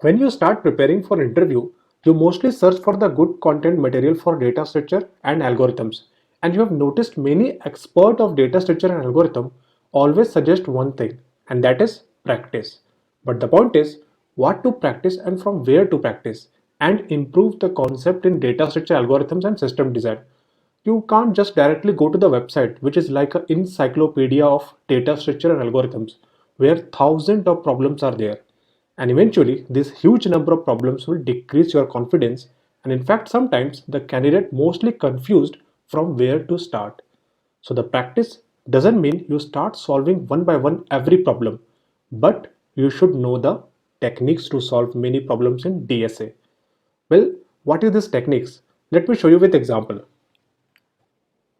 When you start preparing for interview, you mostly search for the good content material for data structure and algorithms. And you have noticed many expert of data structure and algorithm always suggest one thing, and that is practice. But the point is what to practice and from where to practice and improve the concept in data structure algorithms and system design. You can't just directly go to the website, which is like an encyclopedia of data structure and algorithms, where thousands of problems are there. And eventually, this huge number of problems will decrease your confidence, and in fact, sometimes the candidate mostly confused from where to start. So, the practice doesn't mean you start solving one by one every problem, but you should know the techniques to solve many problems in DSA. Well, what is this techniques? Let me show you with example.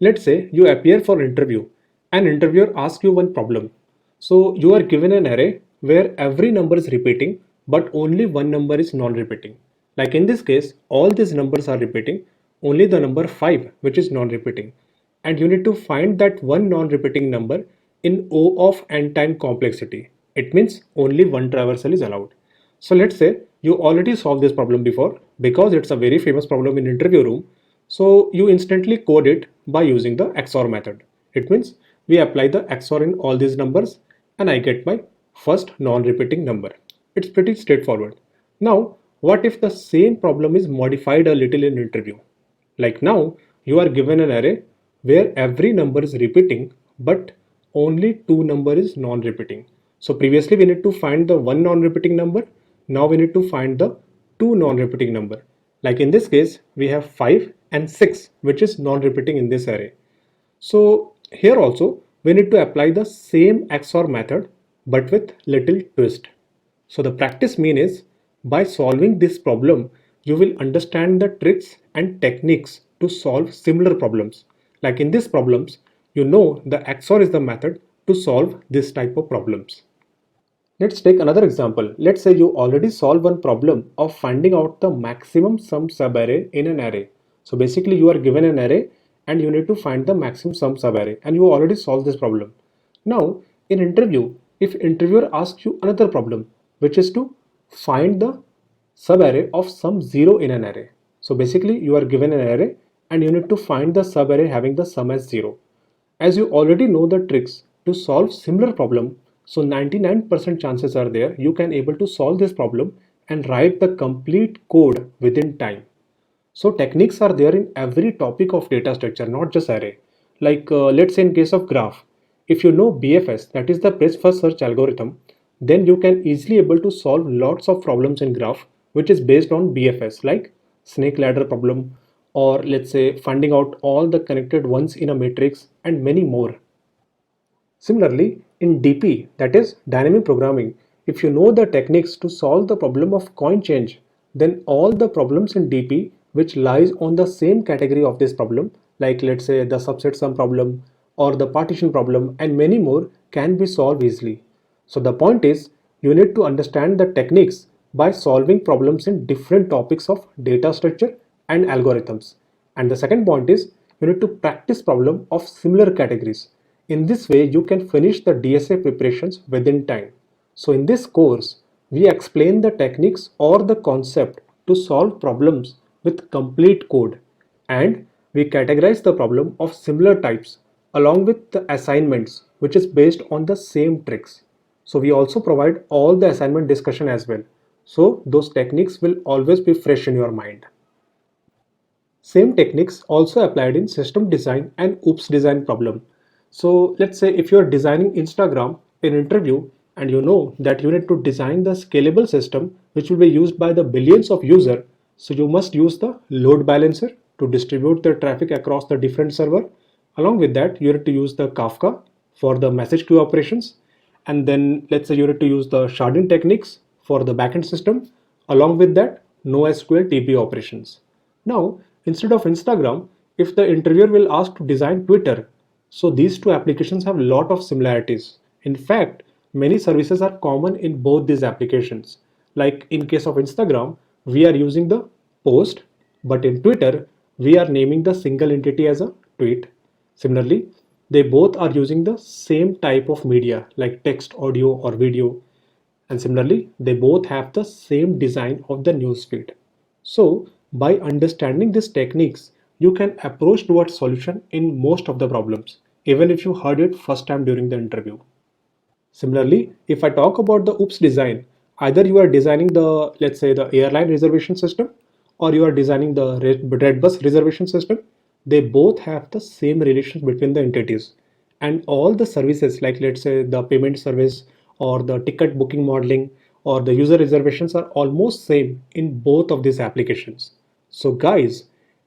Let's say you appear for interview and interviewer asks you one problem. So you are given an array where every number is repeating but only one number is non-repeating. Like in this case, all these numbers are repeating, only the number 5 which is non-repeating. And you need to find that one non-repeating number in O of n time complexity. It means only one traversal is allowed. So let's say you already solved this problem before because it's a very famous problem in interview room. So you instantly code it by using the XOR method. It means we apply the XOR in all these numbers and I get my first non-repeating number. It's pretty straightforward. Now, what if the same problem is modified a little in interview? Like now, you are given an array where every number is repeating, but only two number is non-repeating. So previously we need to find the one non-repeating number. Now we need to find the two non-repeating number. Like in this case, we have 5 and 6, which is non-repeating in this array. So here also we need to apply the same XOR method, but with little twist. So the practice mean is by solving this problem, you will understand the tricks and techniques to solve similar problems. Like in these problems, you know the XOR is the method to solve this type of problems. Let's take another example. Let's say you already solve one problem of finding out the maximum sum subarray in an array. So basically you are given an array and you need to find the maximum sum subarray and you already solved this problem. Now in interview, if interviewer asks you another problem, which is to find the subarray of sum 0 in an array. So basically you are given an array and you need to find the subarray having the sum as 0. As you already know the tricks to solve similar problem, so 99% chances are there you can able to solve this problem and write the complete code within time. So techniques are there in every topic of data structure, not just array. Like let's say in case of graph, if you know BFS, that is the best first search algorithm, then you can easily able to solve lots of problems in graph which is based on BFS, like snake ladder problem, or let's say finding out all the connected ones in a matrix and many more. Similarly, in DP, that is dynamic programming, if you know the techniques to solve the problem of coin change, then all the problems in DP which lies on the same category of this problem, like let's say the subset sum problem or the partition problem and many more, can be solved easily. So the point is you need to understand the techniques by solving problems in different topics of data structure and algorithms. And the second point is you need to practice problem of similar categories. In this way, you can finish the DSA preparations within time. So in this course, we explain the techniques or the concept to solve problems with complete code, and we categorize the problem of similar types along with the assignments which is based on the same tricks. So we also provide all the assignment discussion as well. So those techniques will always be fresh in your mind. Same techniques also applied in system design and OOPS design problem. So let's say if you are designing Instagram in interview and you know that you need to design the scalable system which will be used by the billions of users, so you must use the load balancer to distribute the traffic across the different server. Along with that, you need to use the Kafka for the message queue operations. And then let's say you need to use the sharding techniques for the backend system. Along with that, NoSQL TP operations. Now, instead of Instagram, if the interviewer will ask to design Twitter, so these two applications have a lot of similarities. In fact, many services are common in both these applications. Like in case of Instagram, we are using the post, but in Twitter, we are naming the single entity as a tweet. Similarly, they both are using the same type of media like text, audio, or video. And similarly, they both have the same design of the newsfeed. So, by understanding these techniques, you can approach towards solution in most of the problems, even if you heard it first time during the interview. Similarly, if I talk about the OOPS design, either you are designing the, let's say, the airline reservation system, or you are designing the red bus reservation system, they both have the same relations between the entities. And all the services, like let's say the payment service or the ticket booking modeling or the user reservations are almost same in both of these applications. So guys,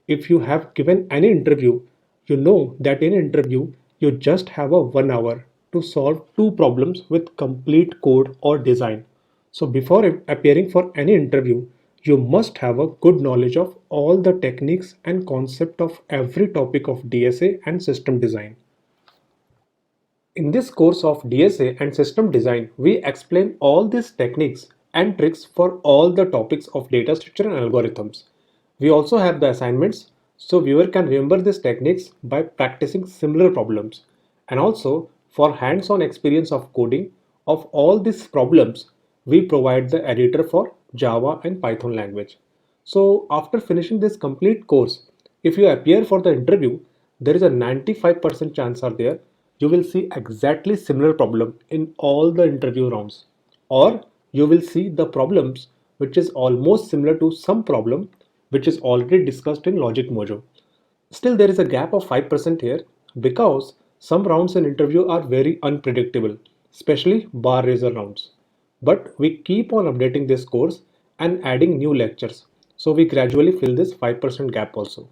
if you have given any interview, you know that in interview you just have a 1 hour to solve two problems with complete code or design. So before appearing for any interview, you must have a good knowledge of all the techniques and concept of every topic of DSA and system design. In this course of DSA and system design, we explain all these techniques and tricks for all the topics of data structure and algorithms. We also have the assignments, so viewer can remember these techniques by practicing similar problems. And also for hands-on experience of coding of all these problems, we provide the editor for Java and Python language. So after finishing this complete course, if you appear for the interview, there is a 95% chance are there you will see exactly similar problem in all the interview rounds, or you will see the problems which is almost similar to some problem which is already discussed in Logic Mojo. Still there is a gap of 5% here because some rounds in interview are very unpredictable, especially bar raiser rounds. But we keep on updating this course and adding new lectures, so we gradually fill this 5% gap also.